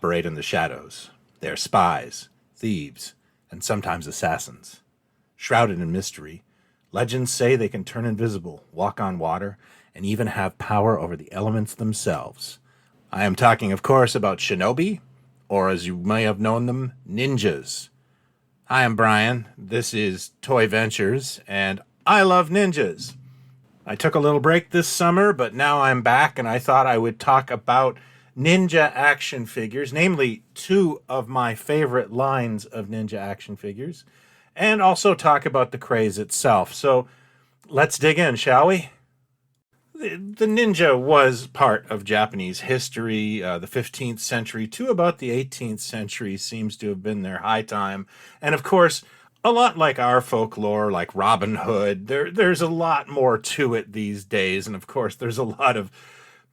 operate in the shadows. They're spies, thieves, and sometimes assassins. Shrouded in mystery, legends say they can turn invisible, walk on water, and even have power over the elements themselves. I am talking, of course, about shinobi, or as you may have known them, ninjas. Hi, I'm Brian. This is Toy Ventures, and I love ninjas. I took a little break this summer, but now I'm back, and I thought I would talk about ninja action figures, namely two of my favorite lines of ninja action figures, and also talk about the craze itself. So let's dig in, shall we? The ninja was part of Japanese history. The 15th century to about the 18th century seems to have been their high time. And of course, a lot like our folklore, like Robin Hood, there's a lot more to it these days. And of course, there's a lot of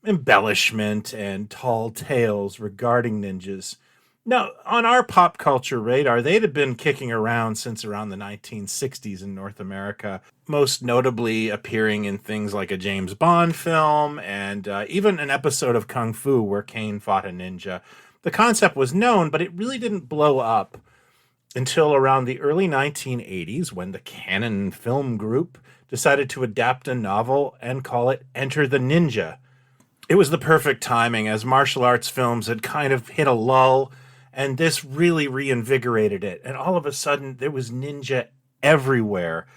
embellishment and tall tales regarding ninjas. Now, on our pop culture radar, they'd have been kicking around since around the 1960s in North America, most notably appearing in things like a James Bond film and even an episode of Kung Fu where Kane fought a ninja. The concept was known, but it really didn't blow up until around the early 1980s when the Canon Film Group decided to adapt a novel and call it Enter the Ninja. It was the perfect timing as martial arts films had kind of hit a lull, and this really reinvigorated it. And all of a sudden, there was ninja everywhere.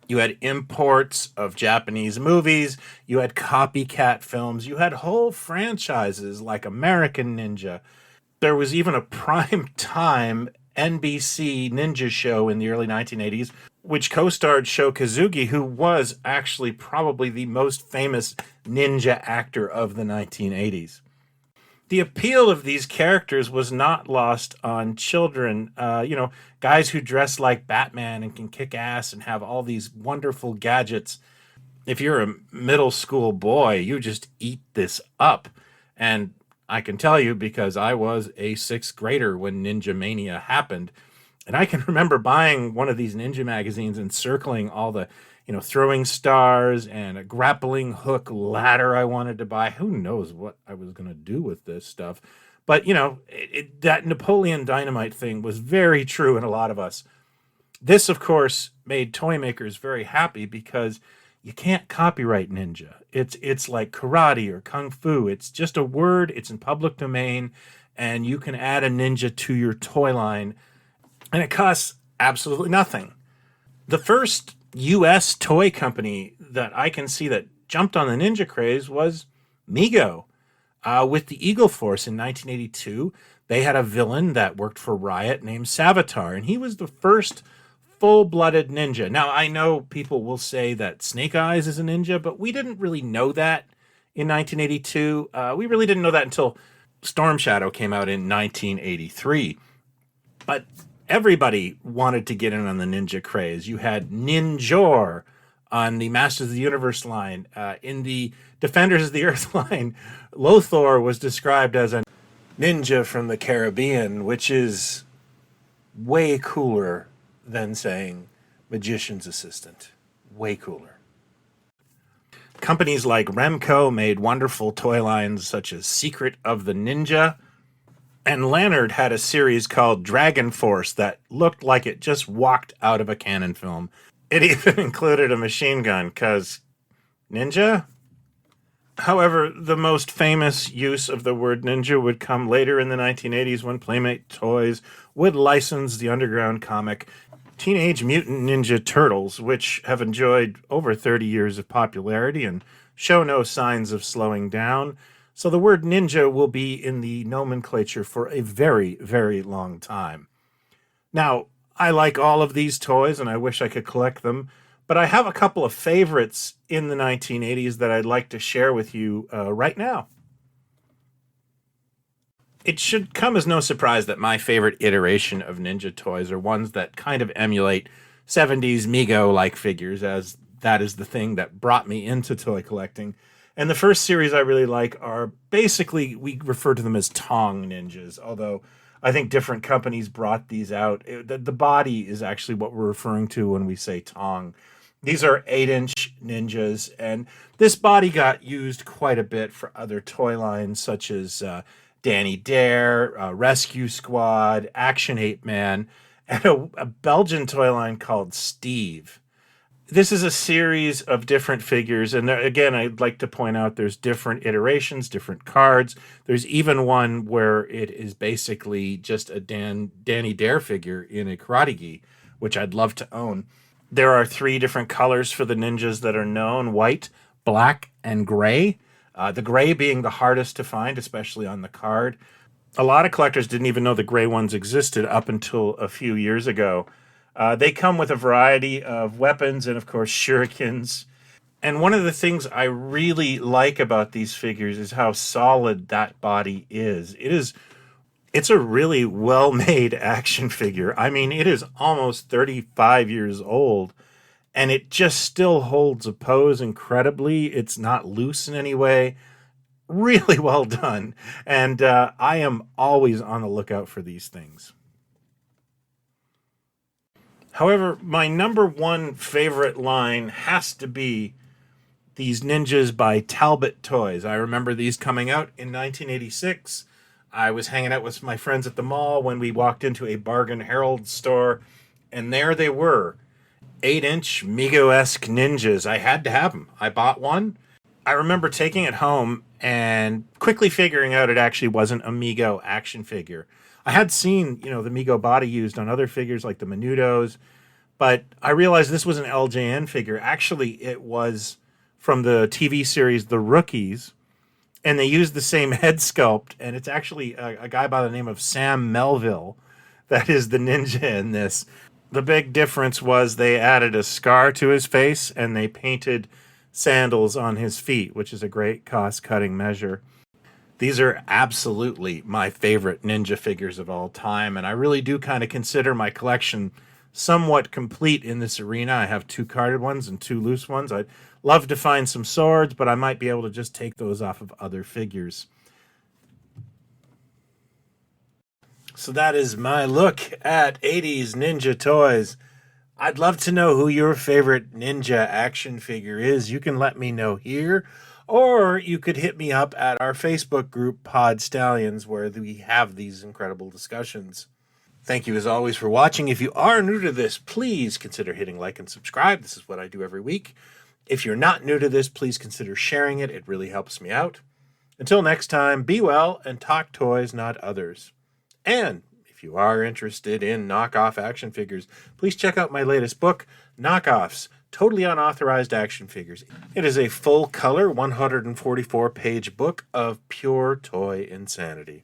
You had imports of Japanese movies, you had copycat films, you had whole franchises like American Ninja. There was even a prime time NBC ninja show in the early 1980s, which co-starred Sho Kazuki, who was actually probably the most famous ninja actor of the 1980s. The appeal of these characters was not lost on children. Guys who dress like Batman and can kick ass and have all these wonderful gadgets. If you're a middle school boy, you just eat this up. And I can tell you because I was a sixth grader when Ninja Mania happened. And I can remember buying one of these ninja magazines and circling all the throwing stars and a grappling hook ladder I wanted to buy. Who knows what I was going to do with this stuff. But, that Napoleon Dynamite thing was very true in a lot of us. This, of course, made toy makers very happy because you can't copyright ninja. It's like karate or kung fu. It's just a word. It's in public domain. And you can add a ninja to your toy line. And it costs absolutely nothing. The first U.S. toy company that I can see that jumped on the ninja craze was Mego. With the Eagle Force in 1982, they had a villain that worked for Riot named Savitar, and he was the first full-blooded ninja. Now, I know people will say that Snake Eyes is a ninja, but we didn't really know that in 1982. We really didn't know that until Storm Shadow came out in 1983. But everybody wanted to get in on the ninja craze. You had Ninjor on the Masters of the Universe line. In the Defenders of the Earth line, Lothar was described as a ninja from the Caribbean, which is way cooler than saying magician's assistant. Way cooler. Companies like Remco made wonderful toy lines such as Secret of the Ninja, and Lannard had a series called Dragon Force that looked like it just walked out of a Canon film. It even included a machine gun, because ninja? However, the most famous use of the word ninja would come later in the 1980s when Playmate Toys would license the underground comic Teenage Mutant Ninja Turtles, which have enjoyed over 30 years of popularity and show no signs of slowing down. So the word ninja will be in the nomenclature for a very, very long time. Now, I like all of these toys and I wish I could collect them, but I have a couple of favorites in the 1980s that I'd like to share with you right now. It should come as no surprise that my favorite iteration of ninja toys are ones that kind of emulate 70s Mego-like figures, as that is the thing that brought me into toy collecting. And the first series I really like are basically, we refer to them as Tong Ninjas, although I think different companies brought these out. The body is actually what we're referring to when we say Tong. These are 8-inch ninjas, and this body got used quite a bit for other toy lines such as Danny Dare, Rescue Squad, Action Ape Man, and a Belgian toy line called Steve. This is a series of different figures, and again, I'd like to point out there's different iterations, different cards. There's even one where it is basically just a Danny Dare figure in a karate gi, which I'd love to own. There are 3 different colors for the ninjas that are known: white, black, and gray. The gray being the hardest to find, especially on the card. A lot of collectors didn't even know the gray ones existed up until a few years ago. They come with a variety of weapons and, of course, shurikens. And one of the things I really like about these figures is how solid that body is. It's a really well-made action figure. I mean, it is almost 35 years old, and it just still holds a pose incredibly. It's not loose in any way. Really well done. And I am always on the lookout for these things. However, my number one favorite line has to be these ninjas by Talbot Toys. I remember these coming out in 1986. I was hanging out with my friends at the mall when we walked into a Bargain Herald store, and there they were. 8-inch Mego-esque ninjas. I had to have them. I bought one. I remember taking it home and quickly figuring out it actually wasn't a Mego action figure. I had seen, the Mego body used on other figures like the Menudos, but I realized this was an LJN figure. Actually, it was from the TV series The Rookies, and they used the same head sculpt, and it's actually a guy by the name of Sam Melville that is the ninja in this. The big difference was they added a scar to his face, and they painted sandals on his feet, which is a great cost-cutting measure. These are absolutely my favorite ninja figures of all time, and I really do kind of consider my collection somewhat complete in this arena. I have 2 carded ones and 2 loose ones. I'd love to find some swords, but I might be able to just take those off of other figures. So that is my look at 80s ninja toys. I'd love to know who your favorite ninja action figure is. You can let me know here, or you could hit me up at our Facebook group, Pod Stallions, where we have these incredible discussions. Thank you as always for watching. If you are new to this, please consider hitting like and subscribe. This is what I do every week. If you're not new to this, please consider sharing it. It really helps me out. Until next time, be well and talk toys, not others. And if you are interested in knockoff action figures, please check out my latest book, Knockoffs, Totally Unauthorized Action Figures. It is a full-color, 144-page book of pure toy insanity.